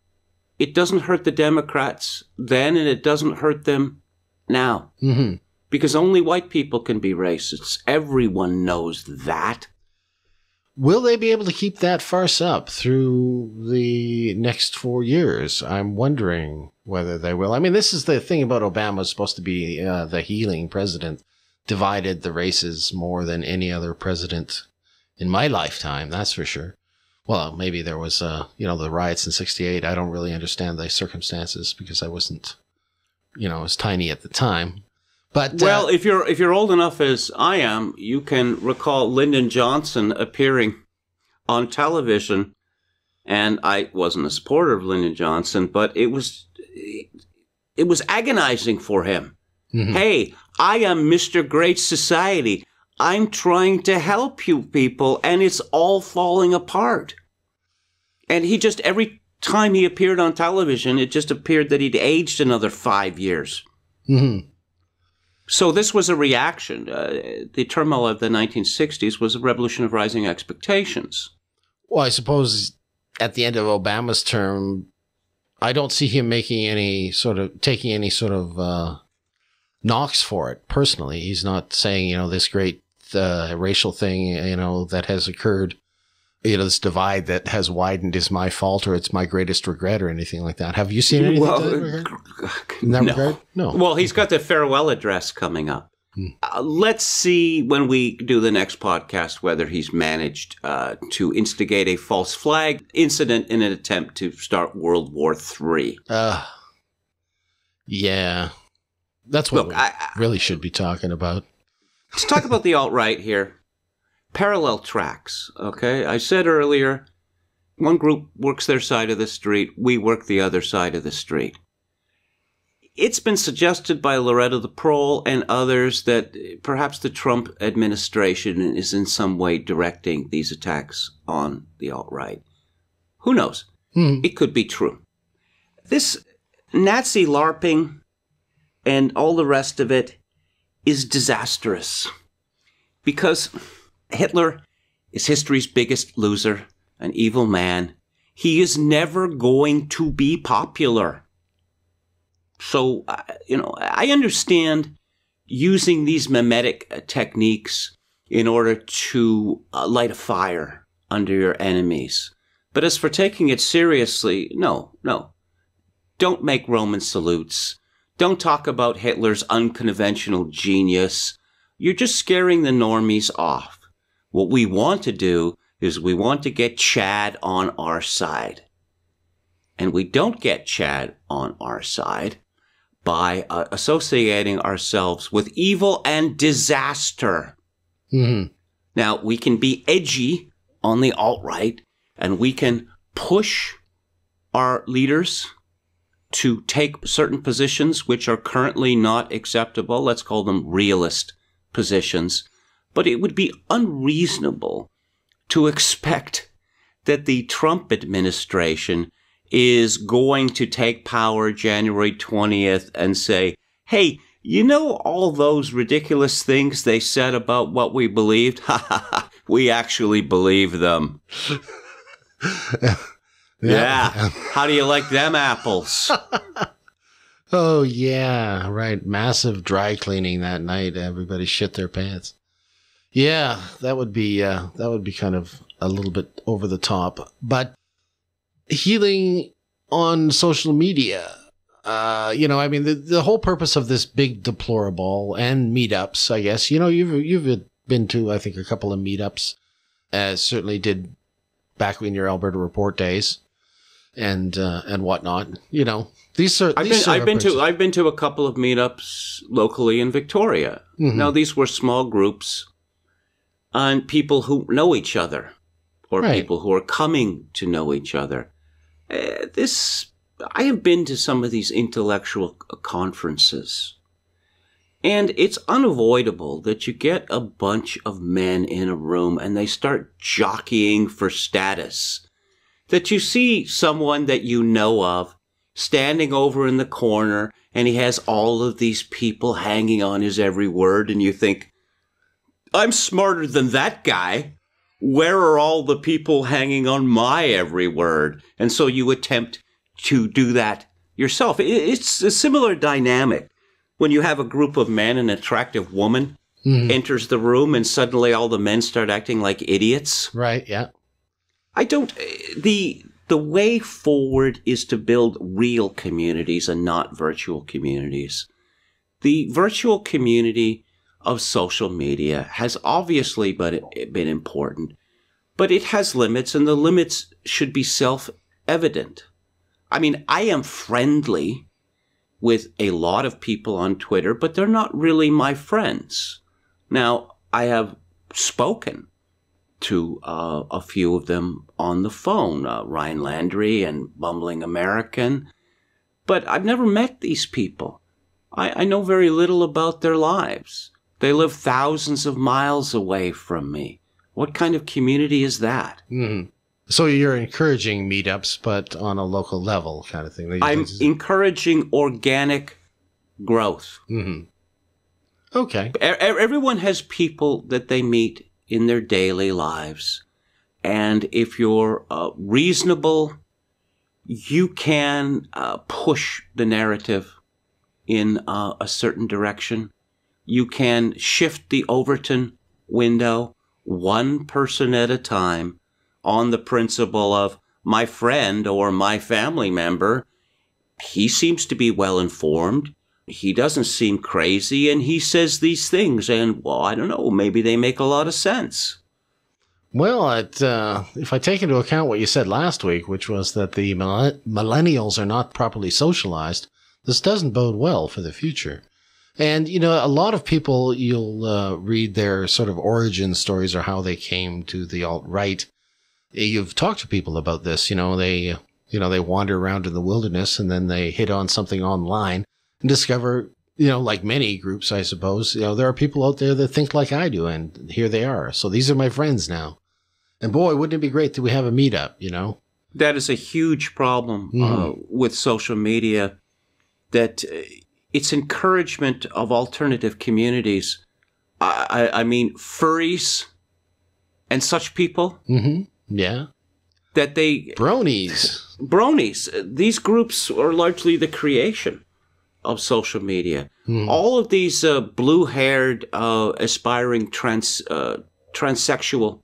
It doesn't hurt the Democrats then, and it doesn't hurt them now. Mm-hmm. Because only white people can be racists. Everyone knows that. Will they be able to keep that farce up through the next 4 years? I'm wondering whether they will. I mean, this is the thing about Obama, supposed to be the healing president, divided the races more than any other president in my lifetime, that's for sure. Well, maybe there was, the riots in 68. I don't really understand the circumstances because I wasn't, I was tiny at the time. But well, if you're old enough as I am, you can recall Lyndon Johnson appearing on television, and I wasn't a supporter of Lyndon Johnson, but it was agonizing for him. Mm-hmm. Hey, I am Mr. Great Society. I'm trying to help you people, and it's all falling apart. And he just, every time he appeared on television, it just appeared that he'd aged another 5 years. Mm-hmm. So this was a reaction. The turmoil of the 1960s was a revolution of rising expectations. Well, I suppose at the end of Obama's term, I don't see him taking any sort of knocks for it personally. He's not saying, this great racial thing, that has occurred, this divide that has widened is my fault or it's my greatest regret or anything like that. Have you seen anything in that regard? No. Well, he's got the farewell address coming up. Let's see when we do the next podcast whether he's managed to instigate a false flag incident in an attempt to start World War III. Yeah. That's what we really should be talking about. Let's talk about the alt-right here. Parallel tracks, okay? I said earlier, one group works their side of the street, we work the other side of the street. It's been suggested by Loretta the Prole and others that perhaps the Trump administration is in some way directing these attacks on the alt-right. Who knows? It could be true. This Nazi LARPing and all the rest of it is disastrous because Hitler is history's biggest loser, an evil man. He is never going to be popular. So, I understand using these mimetic techniques in order to light a fire under your enemies. But as for taking it seriously, no. Don't make Roman salutes. Don't talk about Hitler's unconventional genius. You're just scaring the normies off. What we want to do is we want to get Chad on our side. And we don't get Chad on our side by associating ourselves with evil and disaster. Mm-hmm. Now, we can be edgy on the alt-right, and we can push our leaders to take certain positions which are currently not acceptable. Let's call them realist positions. But it would be unreasonable to expect that the Trump administration is going to take power January 20th and say, hey, you know all those ridiculous things they said about what we believed? Ha ha ha, we actually believe them. Yeah. How do you like them apples? Oh, yeah, right. Massive dry cleaning that night. Everybody shit their pants. Yeah, that would be kind of a little bit over the top. But healing on social media, the whole purpose of this big deplorable and meetups, I guess, you've been to, I think, a couple of meetups, certainly did back in your Alberta Report days and whatnot. I've been to a couple of meetups locally in Victoria. Mm-hmm. Now, these were small groups and people who know each other, or people who are coming to know each other. I have been to some of these intellectual conferences, and it's unavoidable that you get a bunch of men in a room and they start jockeying for status. That you see someone that you know of standing over in the corner, and he has all of these people hanging on his every word, and you think, I'm smarter than that guy. Where are all the people hanging on my every word? And so you attempt to do that yourself. It's a similar dynamic when you have a group of men, an attractive woman enters the room, and suddenly all the men start acting like idiots. Right, yeah. The way forward is to build real communities and not virtual communities. The virtual community of social media has obviously been important, but it has limits, and the limits should be self-evident. I mean, I am friendly with a lot of people on Twitter, but they're not really my friends. Now, I have spoken to a few of them on the phone, Ryan Landry and Bumbling American, but I've never met these people. I know very little about their lives. They live thousands of miles away from me. What kind of community is that? Mm-hmm. So you're encouraging meetups, but on a local level kind of thing. I'm encouraging organic growth. Mm-hmm. Okay. Everyone has people that they meet in their daily lives. And if you're reasonable, you can push the narrative in a certain direction. You can shift the Overton window one person at a time on the principle of my friend or my family member. He seems to be well informed. He doesn't seem crazy, and he says these things, and, well, I don't know, maybe they make a lot of sense. Well, if I take into account what you said last week, which was that the millennials are not properly socialized, this doesn't bode well for the future. And, a lot of people, you'll read their sort of origin stories or how they came to the alt-right. You've talked to people about this, they wander around in the wilderness and then they hit on something online and discover, like many groups, I suppose, there are people out there that think like I do, and here they are. So these are my friends now. And boy, wouldn't it be great that we have a meetup, That is a huge problem with social media, that it's encouragement of alternative communities. I mean, furries and such people. Mm-hmm. Yeah. That they... Bronies. These groups are largely the creation of social media. All of these blue-haired, aspiring transsexual,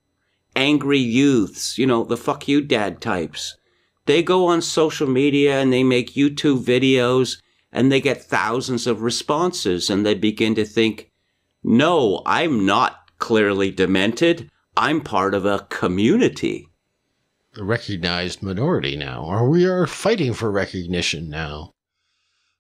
angry youths, the fuck you dad types, they go on social media and they make YouTube videos and they get thousands of responses, and they begin to think, no, I'm not clearly demented. I'm part of a community. A recognized minority now, or we are fighting for recognition now.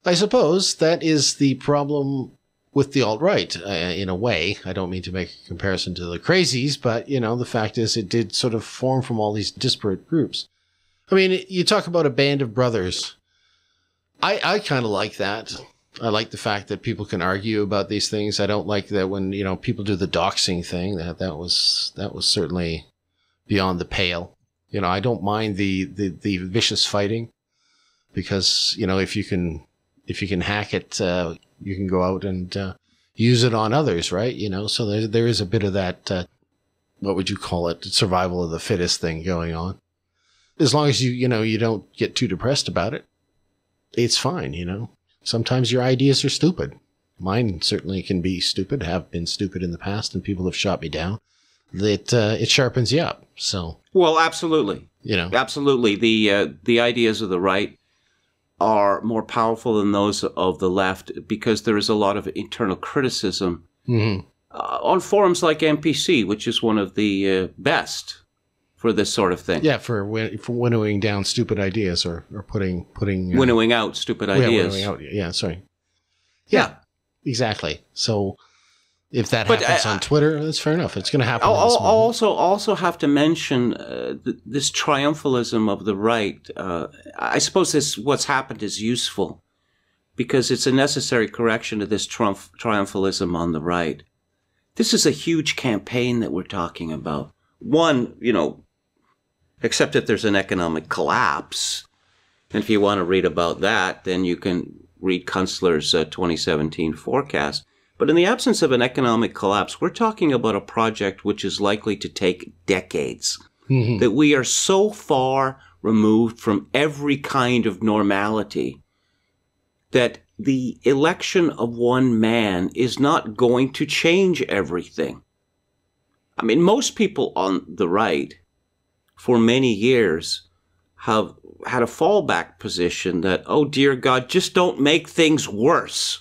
I suppose that is the problem with the alt-right, in a way. I don't mean to make a comparison to the crazies, but, you know, the fact is it did sort of form from all these disparate groups. I mean, you talk about a band of brothers. I kind of like that. I like the fact that people can argue about these things. I don't like that when, you know, people do the doxing thing. That was certainly beyond the pale. You know, I don't mind the vicious fighting because, you know, if you can hack it, you can go out and use it on others, right? You know, so there is a bit of that, what would you call it, survival of the fittest thing going on. As long as you don't get too depressed about it, it's fine, you know. Sometimes your ideas are stupid. Mine certainly can be stupid, have been stupid in the past, and people have shot me down. It sharpens you up, so. Well, absolutely. You know. Absolutely. The ideas of the right are more powerful than those of the left because there is a lot of internal criticism on forums like NPC, which is one of the best for this sort of thing. Yeah, for winnowing down stupid ideas or putting winnowing out stupid ideas. Sorry. Yeah, exactly. So if that happens on Twitter, that's fair enough. It's going to happen. I'll also have to mention this triumphalism of the right. I suppose what's happened is useful because it's a necessary correction to this triumphalism on the right. This is a huge campaign that we're talking about. One, you know, except that there's an economic collapse. And if you want to read about that, then you can read Kunstler's 2017 forecast. But in the absence of an economic collapse, we're talking about a project which is likely to take decades. That we are so far removed from every kind of normality that the election of one man is not going to change everything. I mean, most people on the right for many years have had a fallback position that, oh, dear God, just don't make things worse.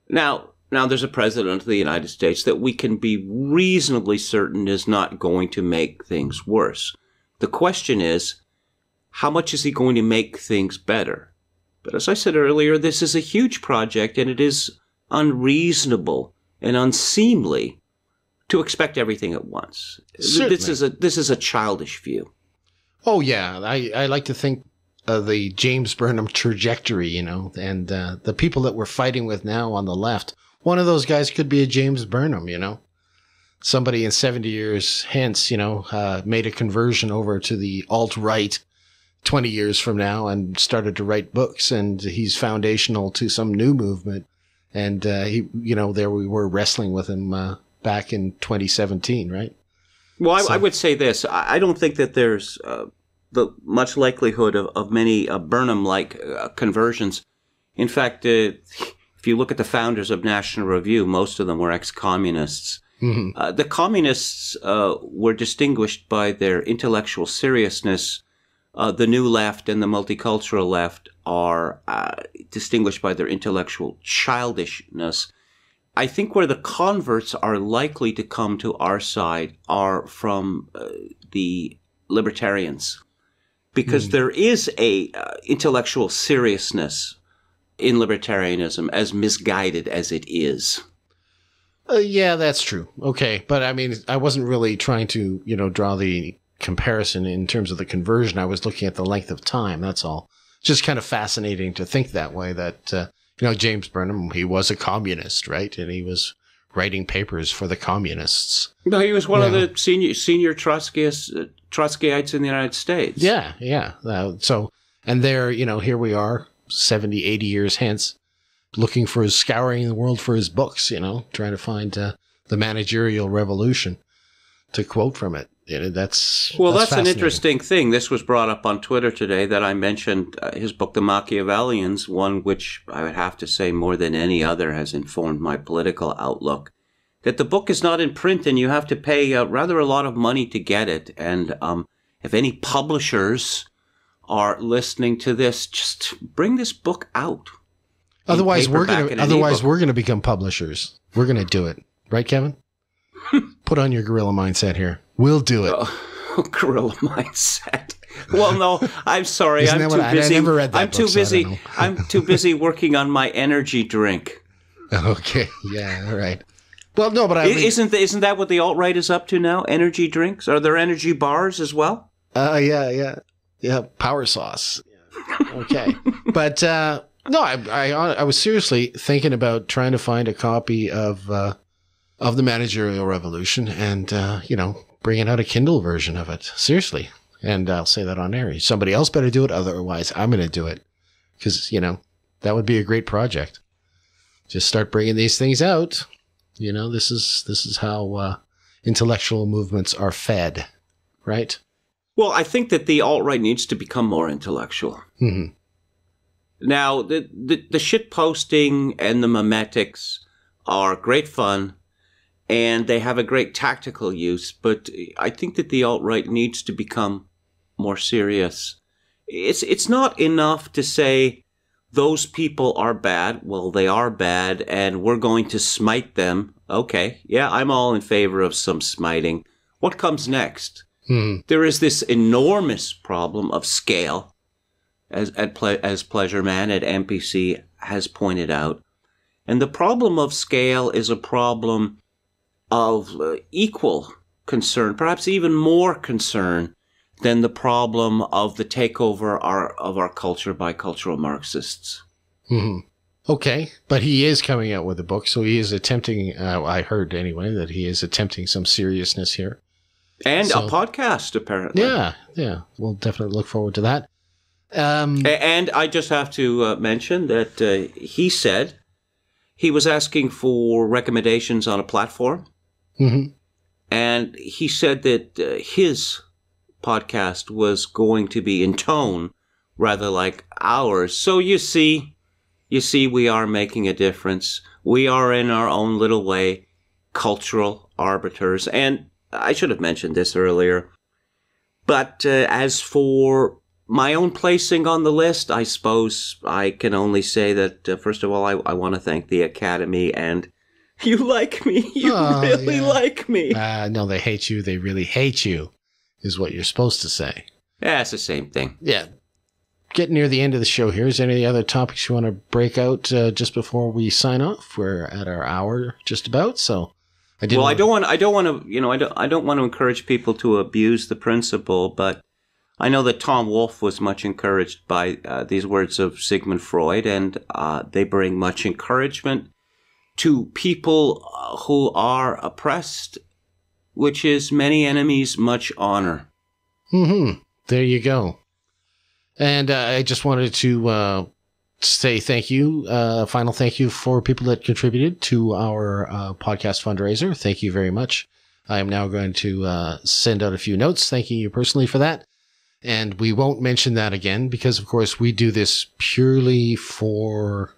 Now there's a president of the United States that we can be reasonably certain is not going to make things worse. The question is, how much is he going to make things better? But as I said earlier, this is a huge project, and it is unreasonable and unseemly to expect everything at once. Certainly. This is a childish view. Oh, yeah. I like to think of the James Burnham trajectory, you know, and the people that we're fighting with now on the left, one of those guys could be a James Burnham, you know. Somebody in 70 years hence, you know, made a conversion over to the alt-right 20 years from now and started to write books, and he's foundational to some new movement. And he, you know, there we were wrestling with him back in 2017, right? Well, I would say this. I don't think that there's the much likelihood of many Burnham-like conversions. In fact, if you look at the founders of National Review, most of them were ex-communists. The communists were distinguished by their intellectual seriousness. The New Left and the multicultural left are distinguished by their intellectual childishness. I think where the converts are likely to come to our side are from the libertarians, because there is a intellectual seriousness in libertarianism, as misguided as it is. Yeah, that's true. Okay, but I mean, I wasn't really trying to, you know, draw the comparison in terms of the conversion. I was looking at the length of time, that's all. Just kind of fascinating to think that way, that, you know, James Burnham, he was a communist, right? And he was writing papers for the communists. No, he was one of the senior Trotskyites in the United States. Yeah. So, and there, you know, here we are, 70, 80 years hence, scouring the world for his books, you know, trying to find the managerial revolution, to quote from it. That's an interesting thing. This was brought up on Twitter today that I mentioned his book, The Machiavellians, one which I would have to say more than any other has informed my political outlook. That the book is not in print and you have to pay rather a lot of money to get it. And if any publishers are listening to this, just bring this book out. Otherwise, we're going to become publishers. We're going to do it. Right, Kevin? Put on your gorilla mindset here. We'll do it. Gorilla mindset. Well, no, I'm sorry. I'm too busy. I never read that I'm book, too busy. I'm too busy working on my energy drink. Okay, yeah, all right. Well, no, but isn't that what the alt-right is up to now? Energy drinks? Are there energy bars as well? Yeah. Power sauce. Yeah. Okay, but no, I was seriously thinking about trying to find a copy of the Managerial Revolution and bringing out a Kindle version of it. Seriously, and I'll say that on air. Somebody else better do it, otherwise I'm going to do it because that would be a great project. Just start bringing these things out. This is how intellectual movements are fed, right? Well, I think that the alt-right needs to become more intellectual. Mm-hmm. Now, the shit posting and the memetics are great fun, and they have a great tactical use, but I think that the alt-right needs to become more serious. It's not enough to say, those people are bad. Well, they are bad, and we're going to smite them. Okay, yeah, I'm all in favor of some smiting. What comes next? There is this enormous problem of scale, as Pleasure Man at MPC has pointed out. And the problem of scale is a problem of equal concern, perhaps even more concern than the problem of the takeover of our culture by cultural Marxists. Mm-hmm. Okay, but he is coming out with a book, so he is attempting, I heard anyway, that he is attempting some seriousness here. And a podcast, apparently. Yeah, we'll definitely look forward to that. And I just have to mention that he said he was asking for recommendations on a platform, and he said that his podcast was going to be in tone rather like ours. So you see, we are making a difference. We are in our own little way cultural arbiters. And I should have mentioned this earlier. But as for my own placing on the list, I suppose I can only say that, first of all, I want to thank the Academy, and you like me. You really like me. No, they hate you. They really hate you, is what you're supposed to say. Yeah, it's the same thing. Yeah. Getting near the end of the show here. Is there any other topics you want to break out just before we sign off? We're at our hour just about, so I don't want to encourage people to abuse the principle, but I know that Tom Wolfe was much encouraged by these words of Sigmund Freud, and they bring much encouragement to people who are oppressed, which is many enemies, much honor. There you go. And I just wanted to say thank you, final thank you for people that contributed to our podcast fundraiser. Thank you very much. I am now going to send out a few notes thanking you personally for that. And we won't mention that again because, of course, we do this purely for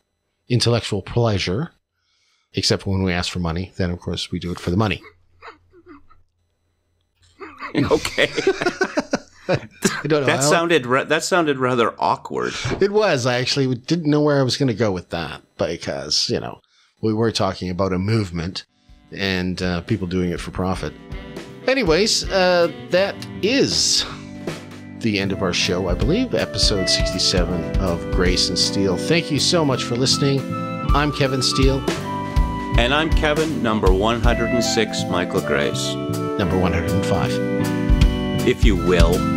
intellectual pleasure, except when we ask for money. Then, of course, we do it for the money. Okay. I don't know. That sounded rather awkward. It was. I actually didn't know where I was going to go with that because, we were talking about a movement and people doing it for profit. Anyways, that is the end of our show, I believe, episode 67 of Grace and Steel. Thank you so much for listening. I'm Kevin Steele. And I'm Kevin, number 106, Michael Grace. Number 105. If you will.